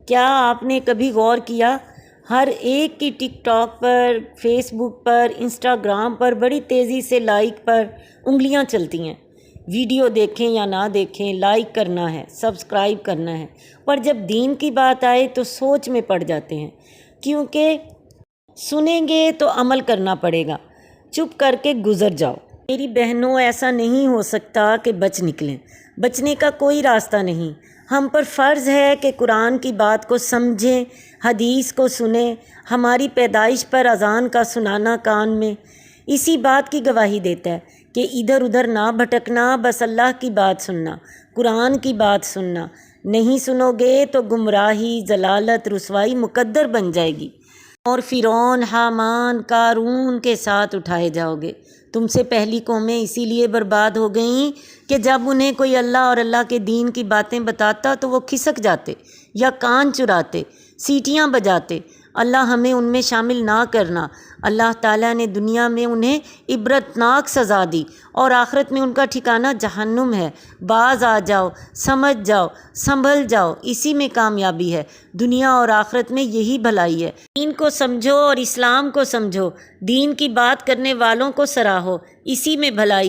کیا آپ نے کبھی غور کیا ہر ایک کی ٹک ٹاک پر، فیس بک پر، انسٹاگرام پر بڑی تیزی سے لائک پر انگلیاں چلتی ہیں۔ ویڈیو دیکھیں یا نہ دیکھیں، لائک کرنا ہے، سبسکرائب کرنا ہے، پر جب دین کی بات آئے تو سوچ میں پڑ جاتے ہیں، کیونکہ سنیں گے تو عمل کرنا پڑے گا، چپ کر کے گزر جاؤ۔ میری بہنوں، ایسا نہیں ہو سکتا کہ بچ نکلیں، بچنے کا کوئی راستہ نہیں۔ ہم پر فرض ہے کہ قرآن کی بات کو سمجھیں، حدیث کو سنیں۔ ہماری پیدائش پر اذان کا سنانا کان میں اسی بات کی گواہی دیتا ہے کہ ادھر ادھر نہ بھٹکنا، بس اللہ کی بات سننا، قرآن کی بات سننا۔ نہیں سنو گے تو گمراہی، ضلالت، رسوائی مقدر بن جائے گی اور فرعون، حامان، قارون کے ساتھ اٹھائے جاؤ گے۔ تم سے پہلی قومیں اسی لیے برباد ہو گئیں کہ جب انہیں کوئی اللہ اور اللہ کے دین کی باتیں بتاتا تو وہ کھسک جاتے یا کان چراتے، سیٹیاں بجاتے۔ اللہ ہمیں ان میں شامل نہ کرنا۔ اللہ تعالیٰ نے دنیا میں انہیں عبرتناک سزا دی اور آخرت میں ان کا ٹھکانہ جہنم ہے۔ باز آ جاؤ، سمجھ جاؤ، سنبھل جاؤ، اسی میں کامیابی ہے۔ دنیا اور آخرت میں یہی بھلائی ہے۔ دین کو سمجھو اور اسلام کو سمجھو، دین کی بات کرنے والوں کو سراہو، اسی میں بھلائی